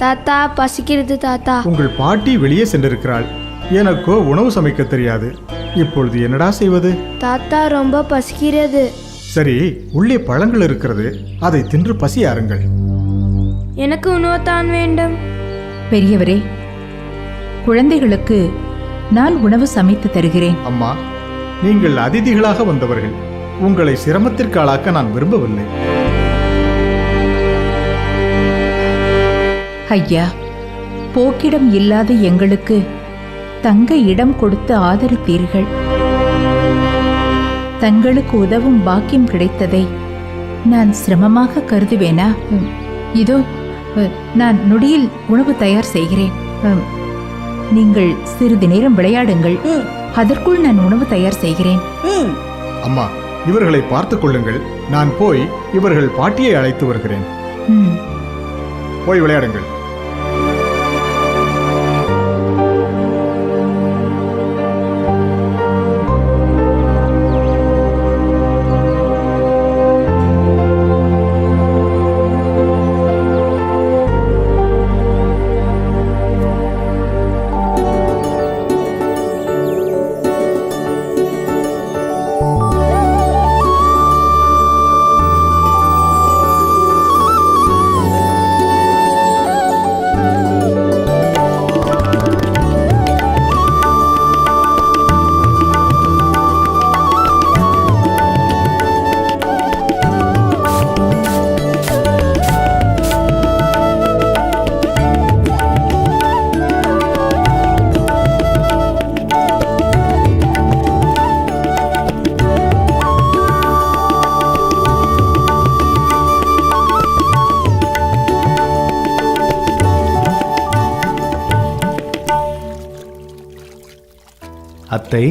தாத்தா பசிக்கிறது தாத்தா. உங்கள் பாட்டி வெளியே சென்றிருக்கிறாள். எனக்கோ உணவு சமைக்க தெரியாது. இப்பொழுது என்னடா செய்வது? தாத்தா ரொம்ப பசிக்கிறது. சரி, உள்ளே பழங்கள் இருக்கிறது, அதை தின்று பசியாருங்கள். எனக்கு உணவு தான் வேண்டும். பெரியவரே, குழந்தைகளுக்கு நான் உணவு சமைத்து தருகிறேன். அம்மா, நீங்கள் அதிதிகளாக வந்தவர்கள். உங்களை சிரமத்திற்கு ஆளாக்க நான் விரும்பவில்லை. ஐயா, போக்கிடம் இல்லாத எங்களுக்கு தங்க இடம் கொடுத்து ஆதரித்தீர்கள். தங்களுக்கு உதவும் பாக்கியம் கிடைத்ததை நான் சிரமமாக கருதுவேனா? இதோ நான் நொடியில் உணவு தயார் செய்கிறேன். நீங்கள் சிறிது நேரம் விளையாடுங்கள். அதற்குள் நான் உணவு தயார் செய்கிறேன். அம்மா, இவர்களை பார்த்துக் கொள்ளுங்கள். நான் போய் இவர்கள் பாட்டியை அழைத்து வருகிறேன். போய் விளையாடுங்கள். அத்தை,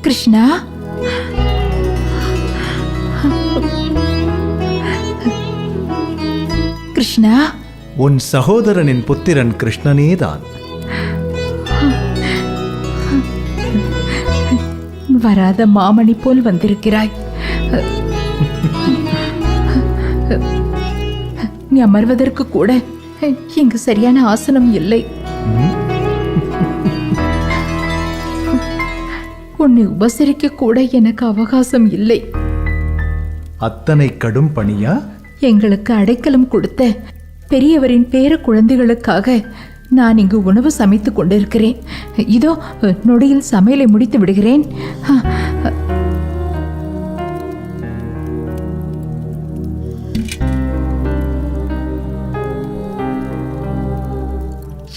கிருஷ்ணா, கிருஷ்ணா, உன் சகோதரனின் புத்திரன் கிருஷ்ணனேதான். வராத மாமணி போல் வந்திருக்கிறாய். நீ அமர்வதற்கு கூட இங்கு சரியான ஆசனம் இல்லை. உன்னை உபசரிக்க கூட எனக்கு அவகாசம் இல்லை. அத்தனை கடும் பணியா? எங்களுக்கு அடைக்கலம் கொடுத்த பெரியவரின் பேர குழந்தைகளுக்காக நான் இங்கு உணவு சமைத்துக் கொண்டிருக்கிறேன். இதோ நொடியில் சமையலை முடித்து விடுகிறேன்.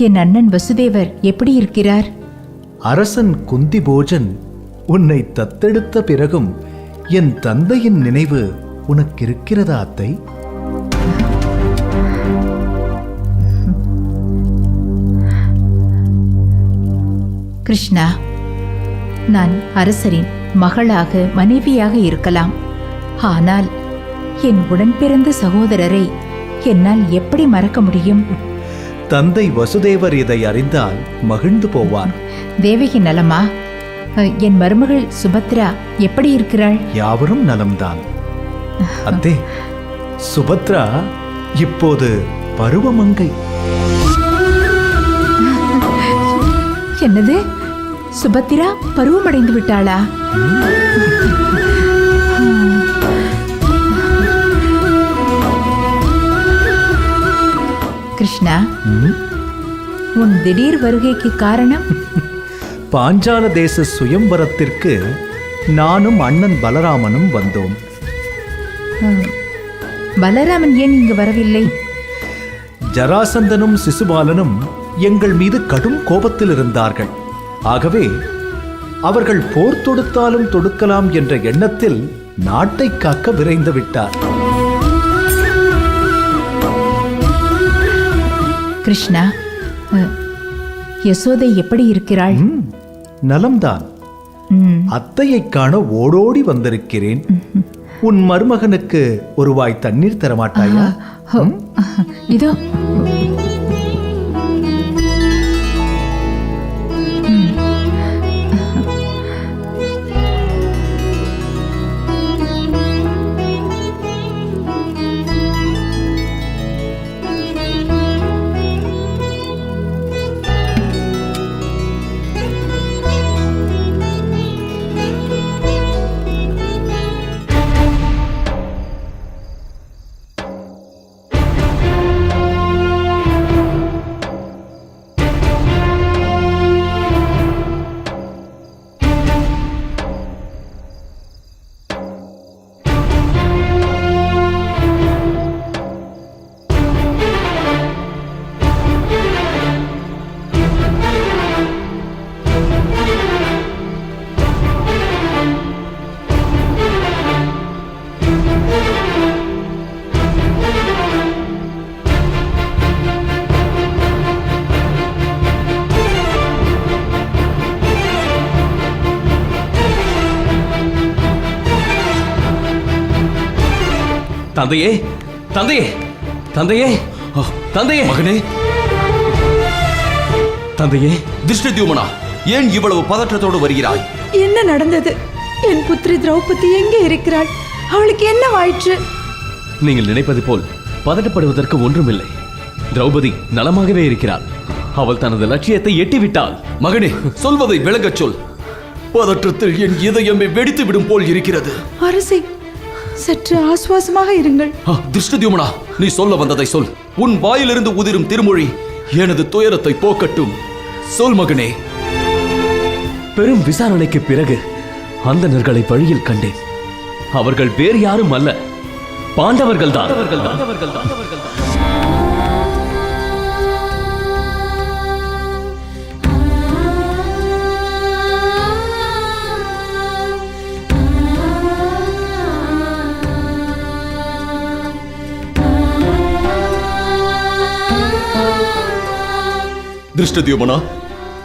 என் அண்ணன் வசுதேவர் எப்படி இருக்கிறார்? அரசன் குந்திபோஜன் உன்னை தத்தெடுத்த பிறகும் என் தந்தையின் நினைவு உனக்கு இருக்கிறதா அத்தை? கிருஷ்ணா, நான் அரசரின் மகளாக மனைவியாக இருக்கலாம். ஆனால் என் உடன் பிறந்த சகோதரரை என்னால் எப்படி மறக்க முடியும்? தந்தை வசுதேவர் இதை அறிந்தால் மகிழ்ந்து போவார். தேவகி நலமா? என் மருமகள் சுபத்ரா எப்படி இருக்கிறாள்? யாவரும் நலம்தான் அத்தே. சுபத்ரா இப்போது பருவமங்கை. என்னது? சுபத்திரா பருவமடைந்து விட்டாளா? கிருஷ்ணா, உன் திடீர் வருகைக்கு காரணம்? பாஞ்சால தேச சுயம்பரத்திற்கு நானும் அண்ணன் பலராமனும் வந்தோம். பலராமன் ஏன் இங்கு வரவில்லை? ஜராசந்தனும் சிசுபாலனும் எங்கள் மீது கடும் கோபத்தில் இருந்தார்கள். ஆகவே அவர்கள் போர் தொடுத்தாலும் தொடுக்கலாம் என்ற எண்ணத்தில் நாட்டை காக்க விரைந்து விட்டார். கிருஷ்ணா, யசோதை எப்படி இருக்கிறாள்? நலம்தான். அத்தையை காண ஓடோடி வந்திருக்கிறேன். உன் மருமகனுக்கு ஒரு வாய் தண்ணீர் தரமாட்டாயா? இதோ. தந்தையே, தந்தையே, தந்தையே, தந்தையே, மகனே, தந்தையே. திருஷ்டத்யும்னா, ஏன் இவ்வளவு பதற்றத்தோடு வருகிறாய்? என்ன நடந்தது? என் புத்திரி திரௌபதி எங்கே இருக்கிறாள்? அவளுக்கு என்னவாயிற்று? நீங்கள் நினைப்பது போல் பதட்டப்படுவதற்கு ஒன்றுமில்லை. திரௌபதி நலமாகவே இருக்கிறாள். அவள் தனது லட்சியத்தை எட்டிவிட்டாள். மகனே, சொல்வதை விளங்கச் சொல். பதற்றத்தில் என் இதயமே வெடித்து விடும் போல் இருக்கிறது. அரசே, சற்று ஆசுவாசமாக இருங்கள். திருஷ்டத்யும்னா, நீ சொல்ல வந்ததை சொல். உன் வாயிலிருந்து உதிரும் திருமொழி எனது துயரத்தை போக்கட்டும். சொல் மகனே. பெரும் விசாரணைக்கு பிறகு அந்தணர்களை வழியில் கண்டேன். அவர்கள் வேறு யாரும் அல்ல, பாண்டவர்கள் தான். திருஷ்டத்யும்னா,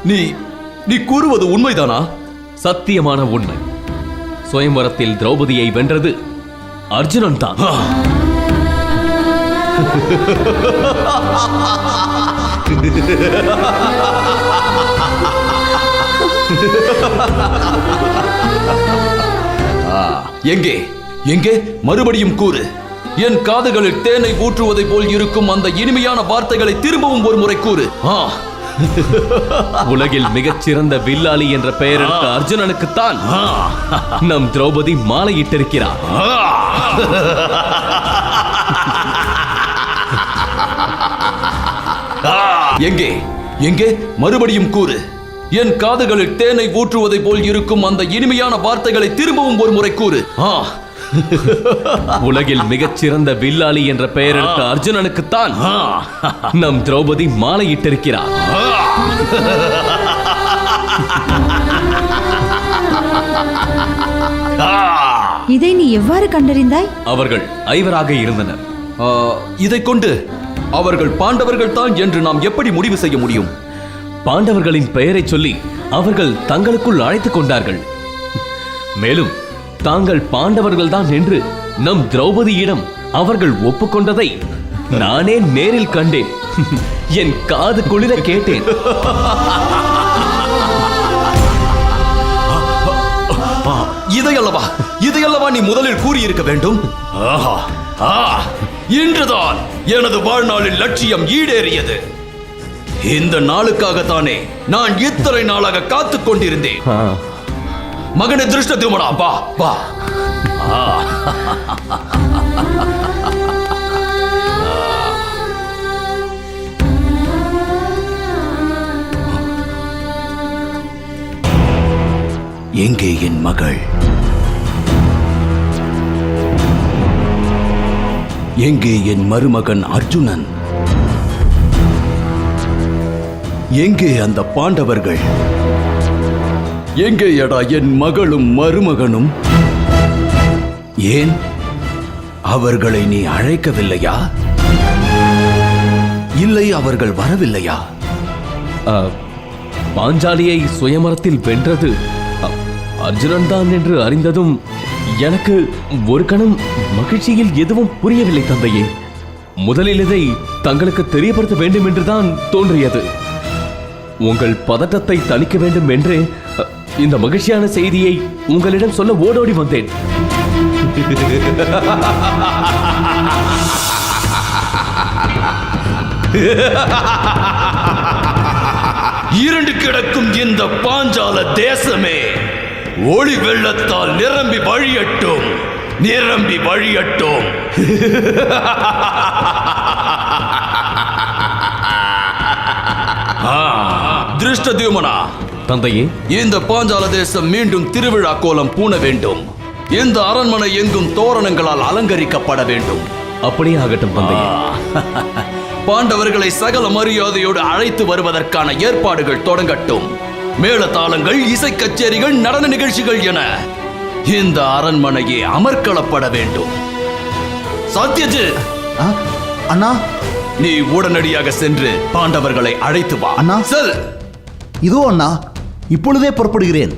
நீ கூறுவது உண்மைதானா? சத்தியமான உண்மை. சுயம்வரத்தில் திரௌபதியை வென்றது அர்ஜுனன் தான். எங்கே எங்கே மறுபடியும் கூறு. என் காதுகளில் தேனை ஊற்றுவதை போல் இருக்கும் அந்த இனிமையான வார்த்தைகளை திரும்பவும் ஒரு முறை கூறு. உலகில் மிகச் சிறந்த வில்லாளி என்ற பெயர் எடுத்த அர்ஜுனனுக்குத்தான் நம் திரௌபதி மாலையிட்டிருக்கிறார். எங்கே எங்கே மறுபடியும் கூறு. என் காதுகளில் தேனை ஊற்றுவதை போல் இருக்கும் அந்த இனிமையான வார்த்தைகளை திரும்பவும் ஒரு முறை கூறு. உலகில் மிகச் சிறந்த வில்லாளி என்ற பெயர் எடுத்த அர்ஜுனனுக்குத்தான் நம் திரௌபதி மாலையிட்டிருக்கிறார். இதை நீ எவ்வாறு கண்டறிந்தாய்? அவர்கள் ஐவராக இருந்தனர். இதை கொண்டு அவர்கள் பாண்டவர்கள் தான் என்று நாம் எப்படி முடிவு செய்ய முடியும்? பாண்டவர்களின் பெயரை சொல்லி அவர்கள் தங்களுக்குள் அழைத்துக் கொண்டார்கள். மேலும் தாங்கள் பாண்டவர்கள் தான் என்று நம் திரௌபதியிடம் அவர்கள் ஒப்புக்கொண்டதை நானே நேரில் கண்டேன். என் காது குளிர கேட்டேன். இதையல்லவா நீ முதலில் கூறியிருக்க வேண்டும். இன்றுதான் எனது வாழ்நாளின் லட்சியம் ஈடேறியது. இந்த நாளுக்காகத்தானே நான் இத்தனை நாளாக காத்துக் கொண்டிருந்தேன். மகனே திருஷ்டத்யும்னா, வா வா. எங்கே என் மகள்? எங்கே என் மருமகன் அர்ஜுனன்? எங்கே அந்த பாண்டவர்கள்? எங்கேயடா என் மகளும் மருமகனும்? ஏன் அவர்களை நீ அழைக்கவில்லையா? இல்லை, அவர்கள் வரவில்லையா? பாஞ்சாலியை சுயமரத்தில் வென்றது அர்ஜுனன் தான் என்று அறிந்ததும் எனக்கு ஒரு கணம் மகிழ்ச்சியில் எதுவும் புரியவில்லை தந்தையே. முதலில் இதை தங்களுக்கு தெரியப்படுத்த வேண்டும் என்றுதான் தோன்றியது. உங்கள் பதட்டத்தை தணிக்க வேண்டும் என்று இந்த மகிழ்ச்சியான செய்தியை உங்களிடம் சொல்ல ஓடோடி வந்தேன். இருண்டு கிடக்கும் இந்த பாஞ்சால தேசமே ஒளி வெள்ளத்தால் நிரம்பி வழியட்டும், நிரம்பி வழியட்டும். திருஷ்டத்யும்னா, தந்தையே, இந்த பாஞ்சால தேசம் மீண்டும் திருவிழா கோலம் பூண வேண்டும். இந்த அரண்மனை எங்கும் தோரணங்களால் அலங்கரிக்கப்பட வேண்டும். அப்படியே ஆகட்டும் தந்தையே. பாண்டவர்களை சகல மரியாதையோடு அழைத்து வருவதற்கான ஏற்பாடுகள் தொடங்கட்டும். மேளதாளங்கள், இசை கச்சேரிகள், நடன நிகழ்ச்சிகள் என இந்த அரண்மனையே அமர்க்களப்பட வேண்டும். சத்யஜித், அண்ணா, நீ உடனடியாக சென்று பாண்டவர்களை அழைத்து வா. அண்ணா. செல். இதோ அண்ணா, இப்பொழுதே புறப்படுகிறேன்.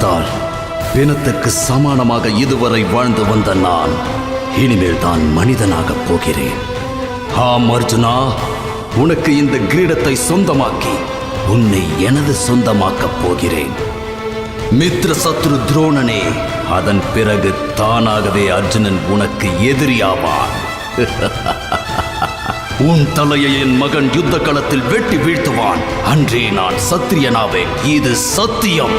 பார்த்தால் பிணத்துக்கு சமானமாக இதுவரை வாழ்ந்து வந்த நான் இனிமேல் தான் மனிதனாகப் போகிறேன். ஆம் அர்ஜுனா, உனக்கு இந்த கிரீடத்தை சொந்தமாக்கி உன்னை எனது சொந்தமாக்கப் போகிறேன். மித்ர சத்ரு துரோணனே, அதன் பிறகு தானாகவே அர்ஜுனன் உனக்கு எதிரியாவான். உன் தலையை என் மகன் யுத்த களத்தில் வெட்டி வீழ்த்துவான். அன்றே நான் சத்திரியனாவேன். இது சத்தியம்.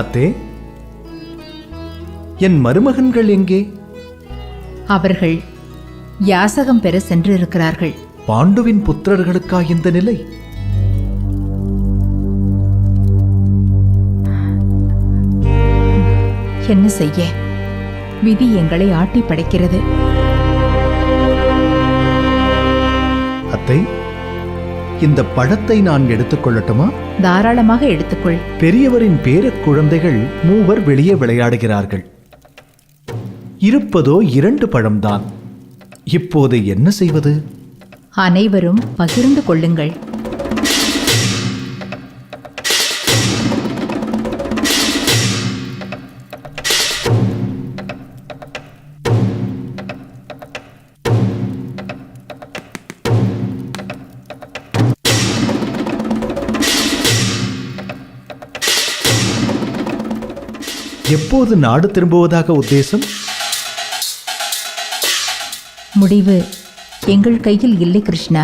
அத்தே, என் மருமகன்கள் எங்கே? அவர்கள் யாசகம் பெற சென்றிருக்கிறார்கள். பாண்டுவின் புத்திரர்களுக்கா இந்த நிலை? என்ன செய்ய, விதி எங்களை ஆட்டி படைக்கிறது. அத்தை, இந்த பழத்தை நான் எடுத்துக்கொள்ளட்டுமா? தாராளமாக எடுத்துக்கொள். பெரியவரின் பேரக் குழந்தைகள் 3 வெளியே விளையாடுகிறார்கள். இருப்பதோ 2 பழம்தான். இப்போது என்ன செய்வது? அனைவரும் பகிர்ந்து கொள்ளுங்கள். எப்போது நாடு திரும்புவதாக உத்தேசம்? முடிவு எங்கள் கையில் இல்லை கிருஷ்ணா.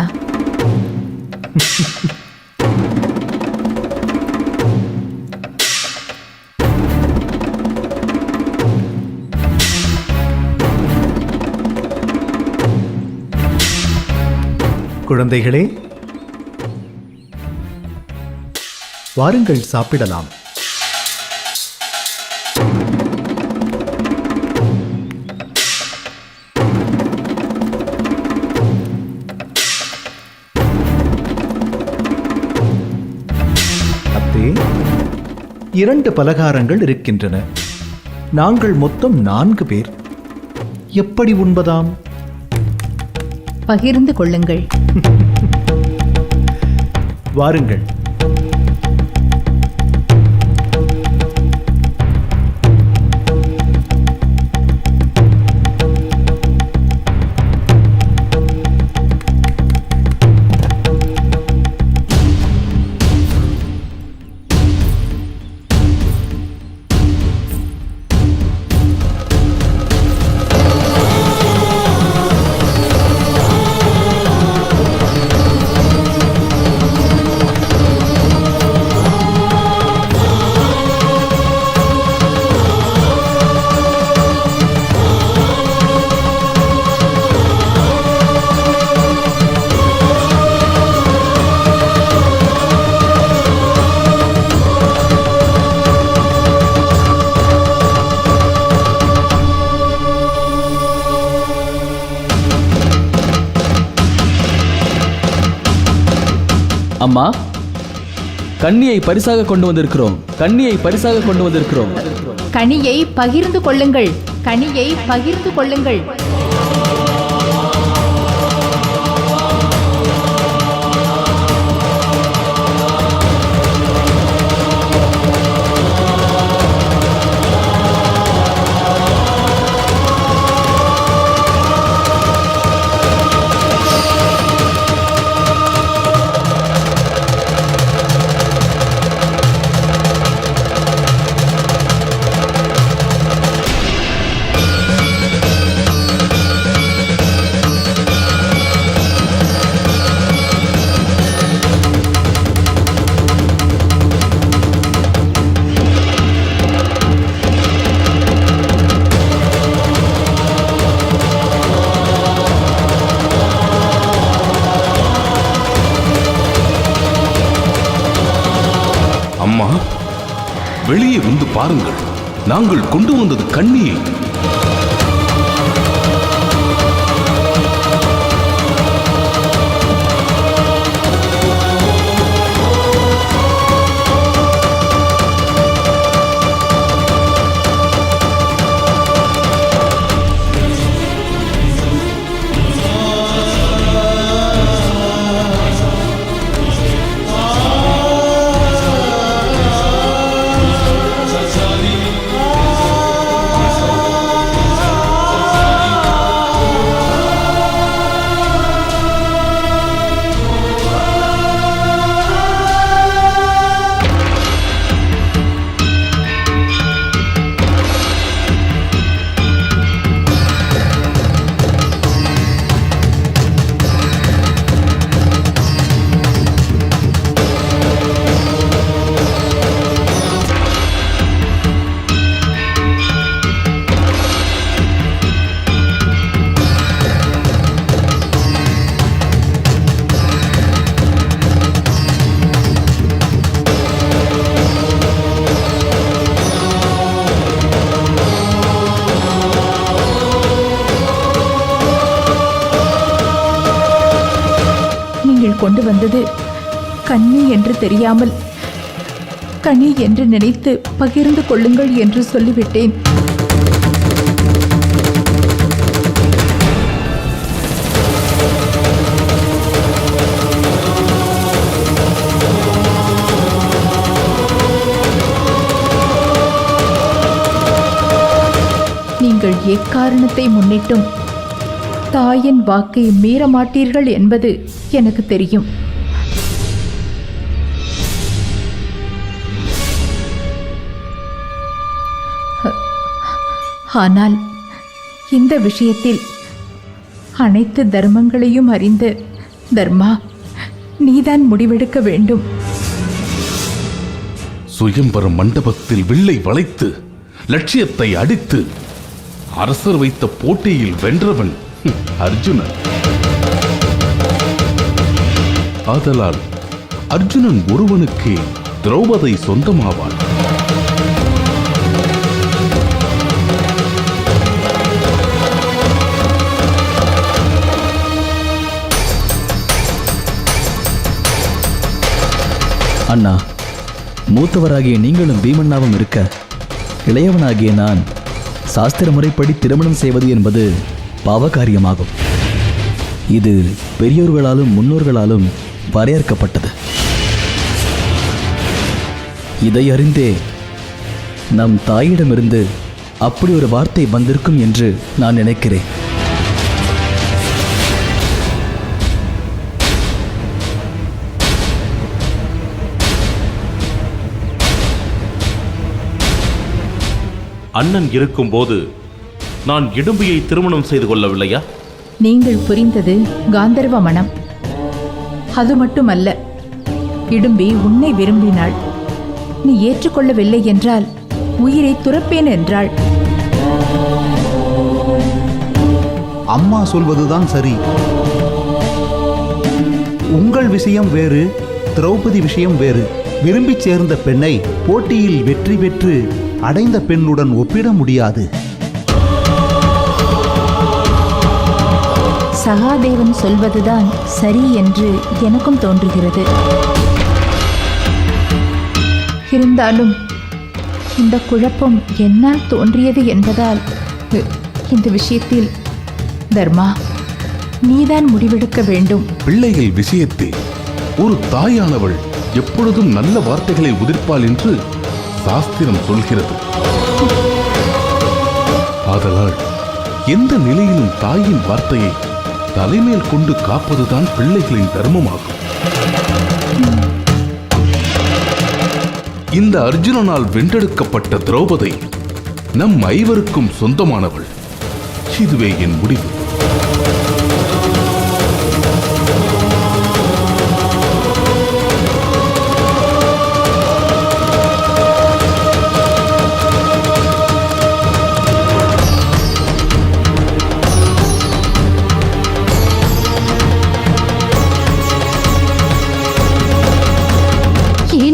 குழந்தைகளே, வாருங்கள், சாப்பிடலாம். அத்தே, 2 பலகாரங்கள் இருக்கின்றன. நாங்கள் மொத்தம் 4 பேர். எப்படி உண்பதாம்? பகிர்ந்து கொள்ளுங்கள். வாருங்கள். அம்மா, கன்னியை பரிசாக கொண்டு வந்திருக்கிறோம். கன்னியை பரிசாக கொண்டு வந்திருக்கிறோம். கனியை பகிர்ந்து கொள்ளுங்கள். கனியை பகிர்ந்து கொள்ளுங்கள். அம்மா, வெளியே வந்து பாருங்கள். நாங்கள் கொண்டு வந்தது கன்னியை. கொண்டு வந்தது கண்ணி என்று தெரியாமல் கனி என்று நினைத்து பகிர்ந்து கொள்ளுங்கள் என்று சொல்லிவிட்டேன். நீங்கள் எக்காரணத்தை முன்னிட்டும் தாயின் வாக்கை மீற மாட்டீர்கள் என்பது எனக்கு தெரியும். ஆனால் இந்த விஷயத்தில் அனைத்து தர்மங்களையும் அறிந்த தர்மா, நீதான் முடிவெடுக்க வேண்டும். சுயம்பர மண்டபத்தில் வில்லை வளைத்து லட்சியத்தை அடித்து அரசர் வைத்த போட்டியில் வென்றவன் அர்ஜுனன். ஆதலால் அர்ஜுனன் ஒருவனுக்கே திரௌபதி சொந்தமாவாள். அண்ணா, மூத்தவராகிய நீங்களும் பீமண்ணாவும் இருக்க இளையவனாகிய நான் சாஸ்திர முறைப்படி திருமணம் செய்வது என்பது பாவகாரியமாகும். இது பெரியோர்களாலும் முன்னோர்களாலும் வரையறுக்கப்பட்டது. இதை அறிந்தே நம் தாயிடமிருந்து அப்படி ஒரு வார்த்தை வந்திருக்கும் என்று நான் நினைக்கிறேன். அண்ணன் இருக்கும்போது நான் இடும்பியை திருமணம் செய்து கொள்ளவில்லையா? நீங்கள் புரிந்தது காந்தர்வ மனம். அது மட்டுமல்ல, இடும்பி உன்னை விரும்பினாள். நீ ஏற்றுக்கொள்ளவில்லை என்றால் உயிரை துறப்பேன் என்றாள். அம்மா சொல்வதுதான் சரி. உங்கள் விஷயம் வேறு, திரௌபதி விஷயம் வேறு. விரும்பி சேர்ந்த பெண்ணை போட்டியில் வெற்றி பெற்று அடைந்த பெண்ணுடன் ஒப்பிட முடியாது. சகாதேவன் சொல்வதுதான் சரி என்று எனக்கும் தோன்றுகிறது. இருந்தாலும் இந்த குழப்பம் என்னால் தோன்றியது என்பதால் இந்த விஷயத்தில் தர்மா, நீதான் முடிவெடுக்க வேண்டும். பிள்ளைகள் விஷயத்தில் ஒரு தாயானவள் எப்பொழுதும் நல்ல வார்த்தைகளை உதிர்ப்பாள் என்று சாஸ்திரம் சொல்கிறது. ஆதலால் எந்த நிலையிலும் தாயின் வார்த்தையை தலைமேல் கொண்டு காப்பதுதான் பிள்ளைகளின் தர்மமாகும். இந்த அர்ஜுனனால் வென்றெடுக்கப்பட்ட திரௌபதி நம் ஐவருக்கும் சொந்தமானவள். இதுவே என் முடிவு.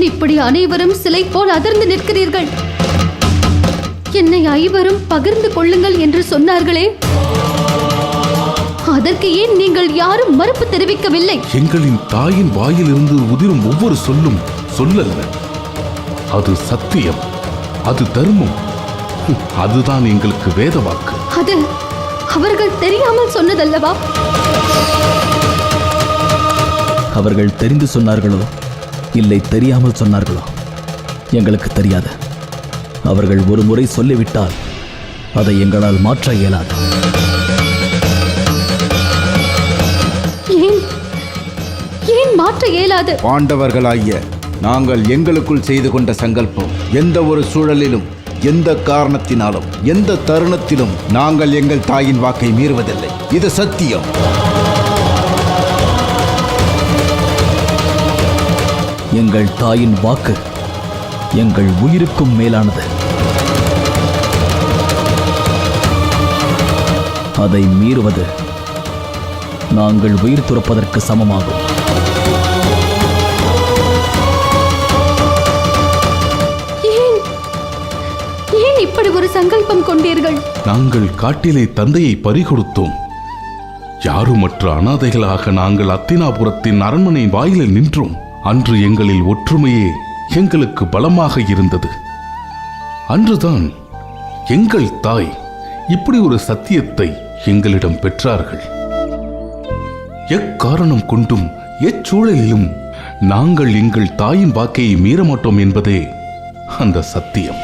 இப்படி அனைவரும் சிலை போல் அதிர்ந்து நிற்கிறீர்கள்? என்னை ஐவரும் பகிர்ந்து கொள்ளுங்கள் என்று சொன்னார்களே, அதற்கு ஏன் நீங்கள் யாரும் மறுப்பு தெரிவிக்கவில்லை? எங்களின் தாயின் வாயிலிருந்து உதிரும் ஒவ்வொரு சொல்லும் சொல்லல்ல, அது சத்தியம், அது தர்மம், அதுதான் எங்களுக்கு வேத வாக்கு. அது அவர்கள் தெரியாமல் சொன்னதல்லவா? அவர்கள் தெரிந்து சொன்னார்களோ இல்லை தெரியாமல் சொன்னார்களோ எங்களுக்கு தெரியாது. அவர்கள் ஒரு முறை சொல்லிவிட்டால் அதை எங்களால் மாற்ற இயலாது. ஏன் மாற்ற இயலாது? பாண்டவர்களாகிய நாங்கள் எங்களுக்குள் செய்து கொண்ட சங்கல்பம் எந்த ஒரு சூழலிலும், எந்த காரணத்தினாலும், எந்த தருணத்திலும் நாங்கள் எங்கள் தாயின் வாக்கை மீறுவதில்லை. இது சத்தியம். எங்கள் தாயின் வாக்கு எங்கள் உயிருக்கும் மேலானது. அதை மீறுவது நாங்கள் உயிர் துறப்பதற்கு சமமாகும். ஏன் இப்படி ஒரு சங்கல்பம் கொண்டீர்கள்? நாங்கள் காட்டிலே தந்தையை பறிகொடுத்தோம். யாருமற்ற அனாதைகளாக நாங்கள் அத்தினாபுரத்தின் அரண்மனை வாயிலில் நின்றோம். அன்று எங்களில் ஒற்றுமையே எங்களுக்கு பலமாக இருந்தது. அன்றுதான் எங்கள் தாய் இப்படி ஒரு சத்தியத்தை எங்களிடம் பெற்றார்கள். எக்காரணம் கொண்டும் எச்சூழலிலும் நாங்கள் எங்கள் தாயின் வாக்கை மீறமாட்டோம் என்பதே அந்த சத்தியம்.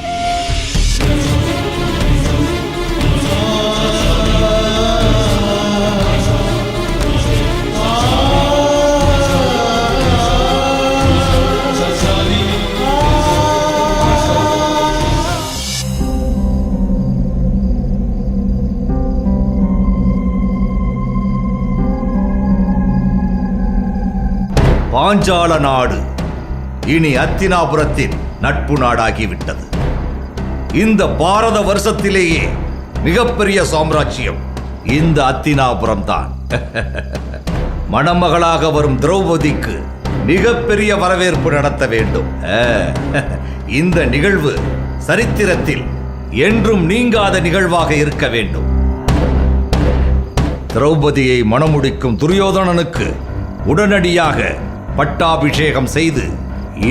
பாஞ்சால நாடு இனி அத்தினாபுரத்தின் நட்பு நாடாகிவிட்டது. இந்த பாரத வருஷத்திலேயே மிகப்பெரிய சாம்ராஜ்யம் இந்த அத்தினாபுரம் தான். மணமகளாக வரும் திரௌபதிக்கு மிகப்பெரிய வரவேற்பு நடத்த வேண்டும். இந்த நிகழ்வு சரித்திரத்தில் என்றும் நீங்காத நிகழ்வாக இருக்க வேண்டும். திரௌபதியை மணமுடிக்கும் துரியோதனனுக்கு உடனடியாக பட்டாபிஷேகம் செய்து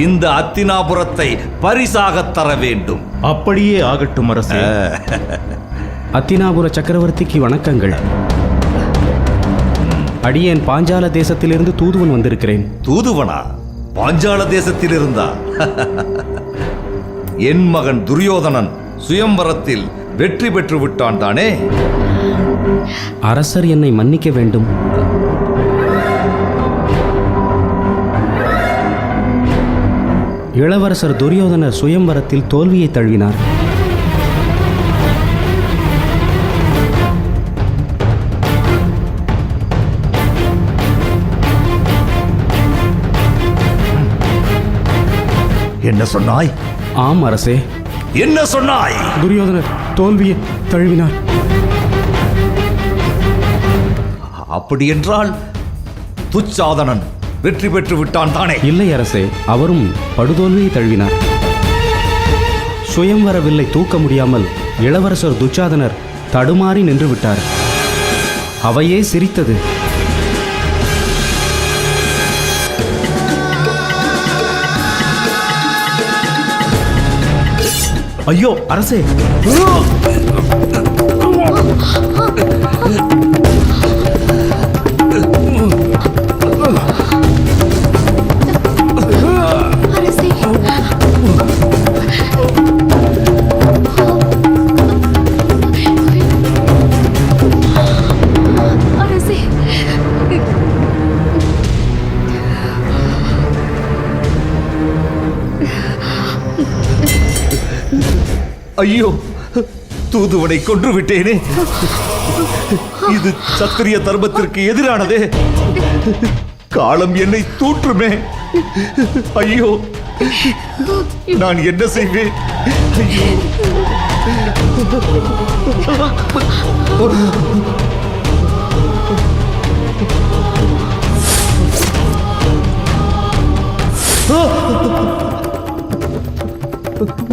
இந்த அத்தினாபுரத்தை பரிசாக தர வேண்டும். அப்படியே ஆகட்டும் அரசே. அத்தினாபுர சக்கரவர்த்திக்கு வணக்கங்கள். அடியேன் பாஞ்சால தேசத்திலிருந்து தூதுவன் வந்திருக்கிறேன். தூதுவனா? பாஞ்சால தேசத்தில் இருந்தா? என் மகன் துரியோதனன் சுயம்வரத்தில் வெற்றி பெற்று விட்டான் தானே? அரசர் என்னை மன்னிக்க வேண்டும். இளவரசர் துரியோதனர் சுயம்வரத்தில் தோல்வியை தழுவினார். என்ன சொன்னாய்? ஆம் அரசே. என்ன சொன்னாய்? துரியோதனர் தோல்வியை தழுவினார். அப்படி என்றால் துச்சாதனன் வெற்றி பெற்று விட்டான் தானே? இல்லை அரசே, அவரும் படுதோல்வியை தழுவினார். சுயம்வர வில்லை தூக்க முடியாமல் இளவரசர் துச்சாதனர் தடுமாறி நின்று விட்டார். அவையே சிரித்தது. ஐயோ அரசே! ஐயோ, தூதுவனை கொன்று விட்டேனே. இது சத்திரிய தர்மத்திற்கு எதிரானதே. காலம் என்னை தூற்றுமே. ஐயோ, நான் என்ன செய்வேன்? ஐயோ.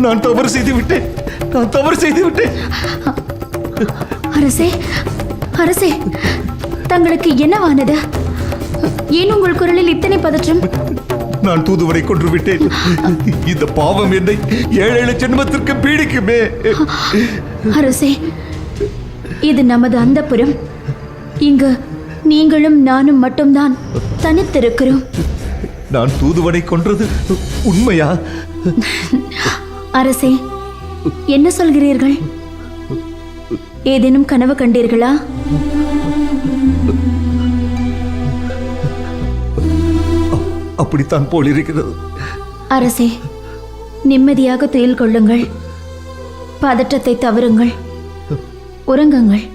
நான் தவறு செய்து விட்டேன். அரசே, அரசே, தங்களுக்கு என்னவானது? ஏன் உங்கள் குரலில் இத்தனை பதற்றம்? நான் தூதுவனை கொன்று விட்டேன். இந்த பாவம் என்னை 7 ஜென்மத்திற்கு பீடிக்குமே. அரசே, இது நமது அந்தப்புரம். இங்கு நீங்களும் நானும் மட்டும்தான் தனித்திருக்கிறோம். நான் தூதுவனை கொன்றது உண்மையா? அரசே, என்ன சொல்கிறீர்கள்? ஏதேனும் கனவு கண்டீர்களா? அப்படித்தான் போல் இருக்கிறது. அரசே, நிம்மதியாக துயில் கொள்ளுங்கள். பதற்றத்தை தவறுங்கள். உறங்குங்கள்.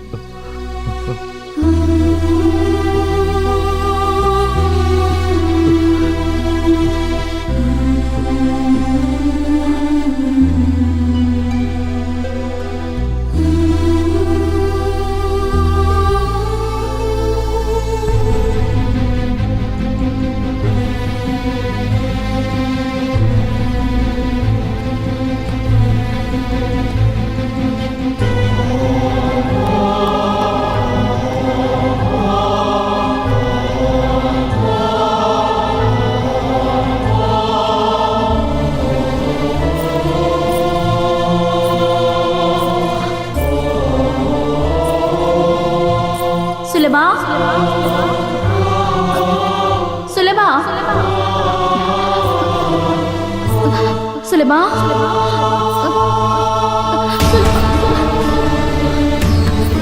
சுலபா,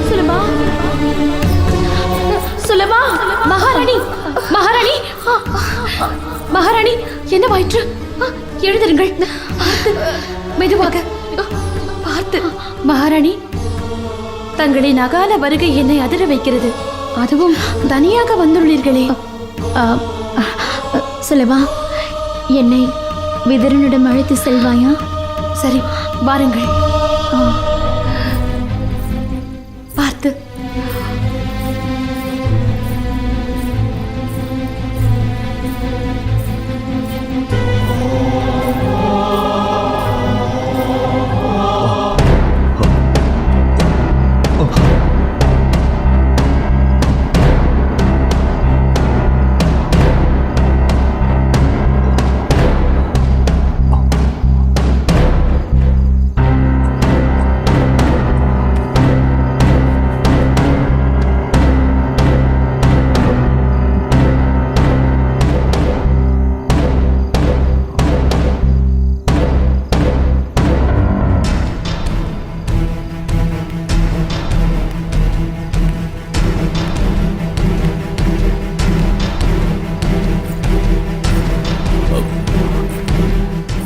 சுலபா, சுலபா, மகாராணி, மகாராணி, மகாராணி, என்னவாயிற்று? எழுந்திருங்கள். பார்த்து, மெதுவாக பார்த்து. மகாராணி, தங்களின் அகால வருகை என்னை அதிர வைக்கிறது. அதுவும் தனியாக வந்துள்ளீர்களே. சுலபா, என்னை விதுரனிடம் அழைத்து செல்வாயா? சரி, வாருங்கள். பார்த்து.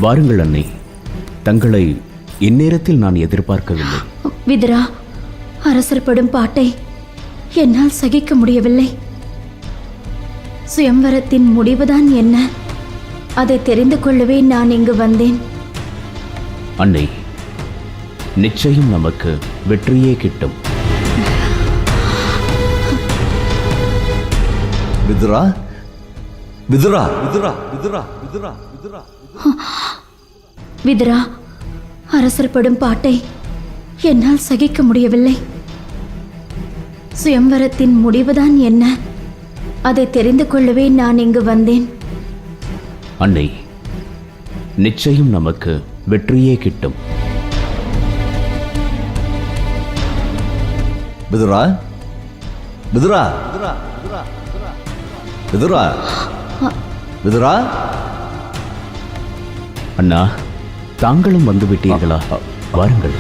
வாருங்கள் அன்னை, தங்களை இந்நேரத்தில் நான் எதிர்பார்க்கவில்லை. விதுரா, அரசர் படும் பாட்டை என்னால் சகிக்க முடியவில்லை. சுயம்வரத்தின் முடிவுதான் என்ன, அதை தெரிந்து கொள்ளவே நான் இங்கு வந்தேன். அன்னை, நிச்சயம் நமக்கு வெற்றியே கிட்டும். விதுரா, விதுரா, விதுரா, விதுரா, விதுரா, விதுரா. விதுரா, அரசர் படும் பாட்டை என்னால் சகிக்க முடியவில்லை. சுயம்வரத்தின் முடிவுதான் என்ன, அதை தெரிந்து கொள்ளவே நான் இங்கு வந்தேன். அன்னை, நிச்சயம் நமக்கு வெற்றியே கிட்டும். விதுரா, விதுரா, விதுரா, விதுரா, விதுரா. அண்ணா, தாங்களும் வந்து விட்டீர்களா? வாருங்கள்.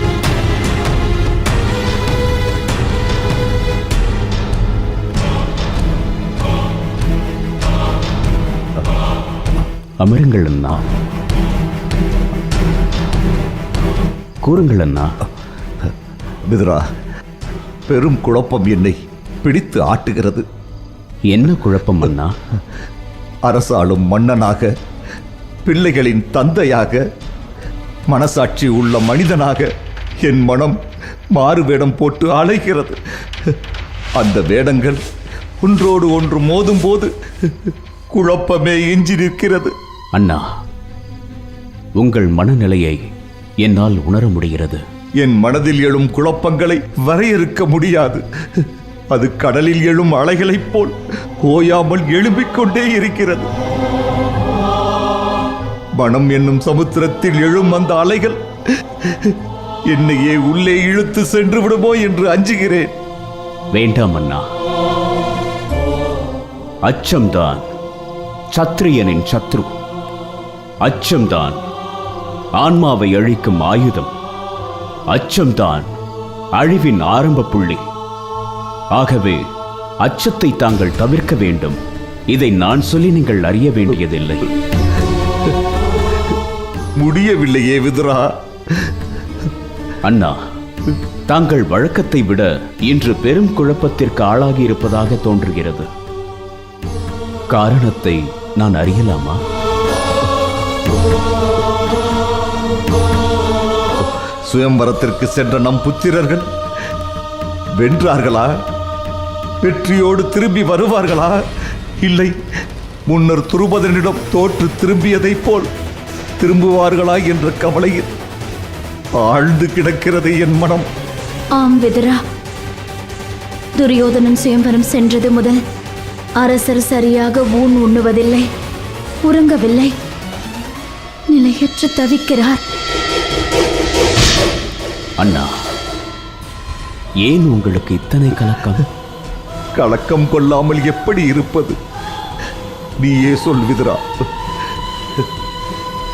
அமருங்கள் அண்ணா. கூறுங்கள் அண்ணா. விதுரா, பெரும் குழப்பம் என்னை பிடித்து ஆட்டுகிறது. என்ன குழப்பம் அண்ணா? அரசாளும் மன்னனாக, பிள்ளைகளின் தந்தையாக, மனசாட்சி உள்ள மனிதனாக என் மனம் மாறு வேடம் போட்டு அலைகிறது. அந்த வேடங்கள் ஒன்றோடு ஒன்று மோதும் போது குழப்பமே எஞ்சி நிற்கிறது. அண்ணா, உங்கள் மனநிலையை என்னால் உணர முடிகிறது. என் மனதில் எழும் குழப்பங்களை வரையறுக்க முடியாது. அது கடலில் எழும் அலைகளைப் போல் ஓயாமல் எழும்பிக் கொண்டே இருக்கிறது. மனம் என்னும் சமுத்திரத்தில் எழும் அந்த அலைகள் என்னையே உள்ளே இழுத்து சென்று விடுமோ என்று அஞ்சுகிறேன். வேண்டாம் அண்ணா, அச்சம்தான் சத்திரியனின் சத்ரு. அச்சம்தான் ஆன்மாவை அழிக்கும் ஆயுதம். அச்சம்தான் அழிவின் ஆரம்ப புள்ளி. ஆகவே அச்சத்தை தாங்கள் தவிர்க்க வேண்டும். இதை நான் சொல்லி நீங்கள் அறிய வேண்டியதில்லை. முடியவில்லையே விதுரா. அண்ணா, தாங்கள் வழக்கத்தை விட இன்று பெரும் குழப்பத்திற்கு ஆளாகி இருப்பதாக தோன்றுகிறது. காரணத்தை நான் அறியலாமா? சுயம்வரத்திற்கு சென்ற நம் புத்திரர்கள் வென்றார்களா? வெற்றியோடு திரும்பி வருவார்களா? இல்லை, முன்னர் துருபதனிடம் தோற்று திரும்பியதைப் போல் திரும்புவார்களா என்ற கவலையில் ஆழ்ந்து கிடக்கிறது என் மனம். ஆம் விதுரா, துரியோதனன் சுயம்வரம் சென்றது முதல் அரசர் சரியாக ஊன் உண்ணுவதில்லை, உறங்கவில்லை, நிலையற்று தவிக்கிறார். அண்ணா, ஏன் உங்களுக்கு இத்தனை கலக்கம்? கலக்கம் கொள்ளாமல் எப்படி இருப்பது? நீயே சொல் விதுரா.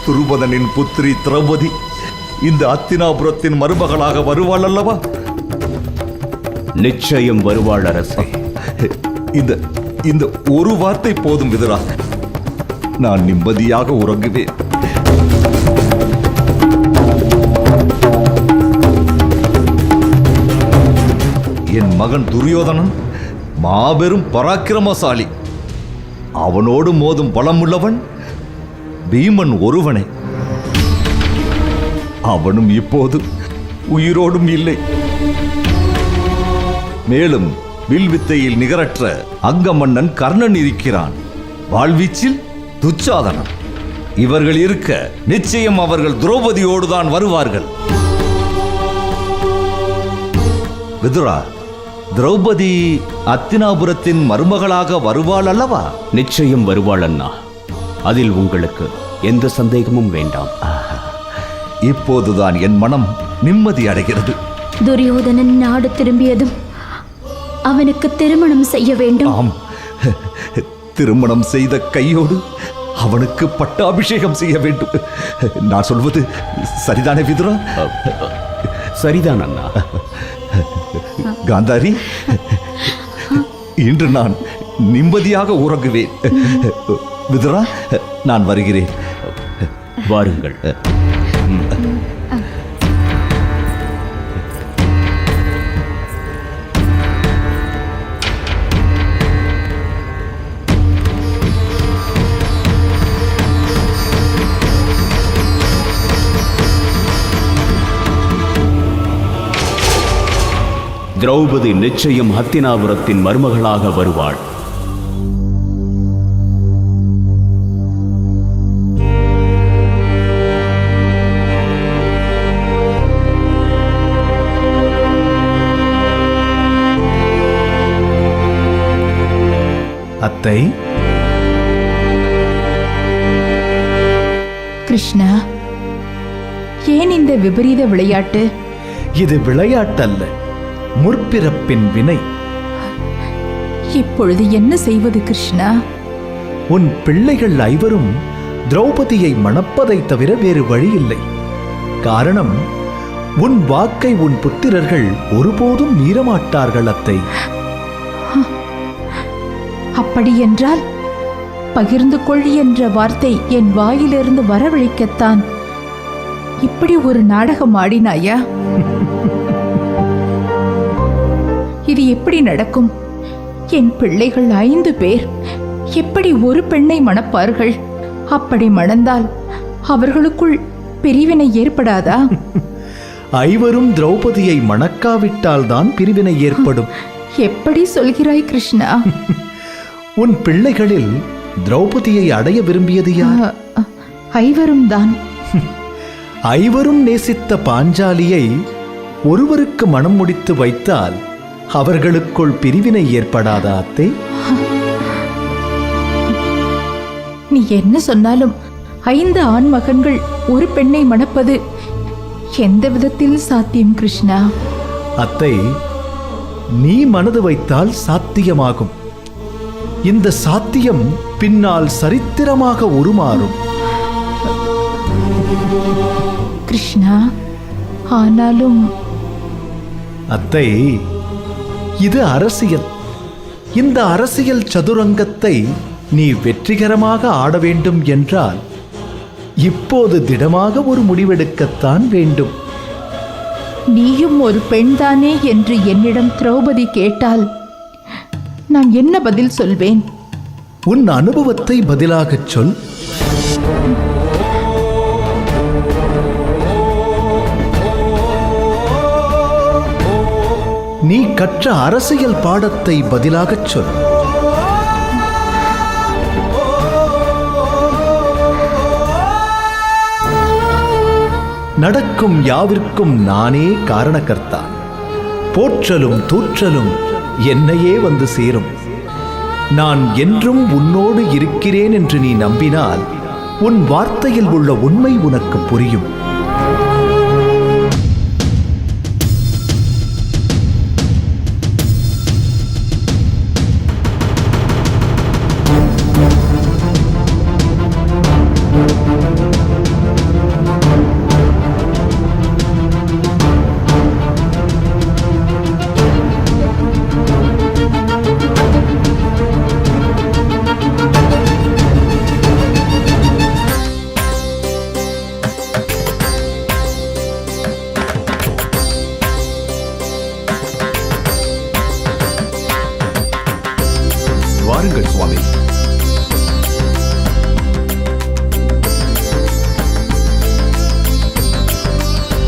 துருபதனின் புத்திரி திரௌபதி இந்த அத்தினாபுரத்தின் மருமகளாக வருவாள் அல்லவா? நிச்சயம் வருவாள் அரசே. இந்த இந்த ஒரு வார்த்தை போதும் விதுரா, நான் நிம்மதியாக உறங்குவேன். என் மகன் துரியோதனன் மாபெரும் பராக்கிரமசாலி. அவனோடு மோதும் பலமுள்ளவன் பீமன் ஒருவனே. அவனும் இப்போது உயிரோடும் இல்லை. மேலும் வில்வித்தையில் நிகரற்ற அங்கமன்னன் கர்ணன் இருக்கிறான். வாழ்வீச்சில் துச்சாதனன். இவர்கள் இருக்க நிச்சயம் அவர்கள் திரௌபதியோடுதான் வருவார்கள். விதுரா, திரௌபதி அத்தினாபுரத்தின் மருமகளாக வருவாள் அல்லவா? நிச்சயம் வருவாள் அண்ணா, அதில் உங்களுக்கு எந்த சந்தேகமும் வேண்டாம். இப்போதுதான் என் மனம் நிம்மதி அடைகிறது. துரியோதனன் நாடு திரும்பியதும் அவனுக்கு திருமணம் செய்ய வேண்டும். ஆம், திருமணம் செய்த கையோடு அவனுக்கு பட்டாபிஷேகம் செய்ய வேண்டும். நான் சொல்வது சரிதானே விதுரா? சரிதான் அண்ணா. காந்தாரி, இன்று நான் நிம்மதியாக உறங்குவேன். விதுரா, நான் வருகிறேன். வாருங்கள். திரௌபதி நிச்சயம் ஹத்தினாபுரத்தின் மருமகளாக வருவாள். அத்தை, கிருஷ்ணா, ஏன் இந்த விபரீத விளையாட்டு? இது விளையாட்டல்ல, முற்பிறப்பின் வினை. இப்பொழுது என்ன செய்வது கிருஷ்ணா? உன் பிள்ளைகள் ஐவரும் திரௌபதியை மணப்பதை தவிர வேறு வழி இல்லை. காரணம், உன் வாக்கை உன் புத்திரர்கள் ஒருபோதும் மீறமாட்டார்கள் அத்தை. அப்படி என்றால் பகிர்ந்து கொள் என்ற வார்த்தை என் வாயிலிருந்து வரவழைக்கத்தான் இப்படி ஒரு நாடகம் ஆடினாயா? இது எப்படி நடக்கும்? என் பிள்ளைகள் 5 பேர் எப்படி ஒரு பெண்ணை மணப்பார்கள்? அப்படி மணந்தால் அவர்களுக்குள் பிரிவினை ஏற்படாதா? ஐவரும் திரௌபதியை மணக்காவிட்டால் தான் பிரிவினை ஏற்படும். எப்படி சொல்கிறாய் கிருஷ்ணா? உன் பிள்ளைகளில் திரௌபதியை அடைய விரும்பியது யார்? ஐவரும் தான். ஐவரும் நேசித்த பாஞ்சாலியை ஒருவருக்கு மனம் முடித்து வைத்தால் அவர்களுக்குள் பிரிவினை ஏற்படாதா அத்தை? நீ என்ன சொன்னாலும் 5 ஆண் மகன்கள் ஒரு பெண்ணை மணப்பது எந்த விதத்தில் சாத்தியம் கிருஷ்ணா? அத்தை, நீ மனது வைத்தால் சாத்தியமாகும். இந்த சாத்தியம் பின்னால் சரித்திரமாக உருமாறும். கிருஷ்ணா, ஆனாலும் அத்தை, இது அரசியல். இந்த அரசியல் சதுரங்கத்தை நீ வெற்றிகரமாக ஆட வேண்டும் என்றால் இப்போது திடமாக ஒரு முடிவெடுக்கத்தான் வேண்டும். நீயும் ஒரு பெண்தானே என்று என்னிடம் திரௌபதி கேட்டால் நான் என்ன பதில் சொல்வேன்? உன் அனுபவத்தை பதிலாகச் சொல். நீ கற்ற அரசியல் பாடத்தை பதிலாகச் சொல். நடக்கும் யாவிற்கும் நானே காரணகர்த்தா. போற்றலும் தூற்றலும் என்னையே வந்து சேரும். நான் என்றும் உன்னோடு இருக்கிறேன் என்று நீ நம்பினால் உன் வார்த்தையில் உள்ள உண்மை உனக்கு புரியும்.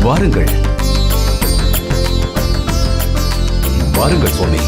வாருங்கள் வாருங்கள் சுவாமி.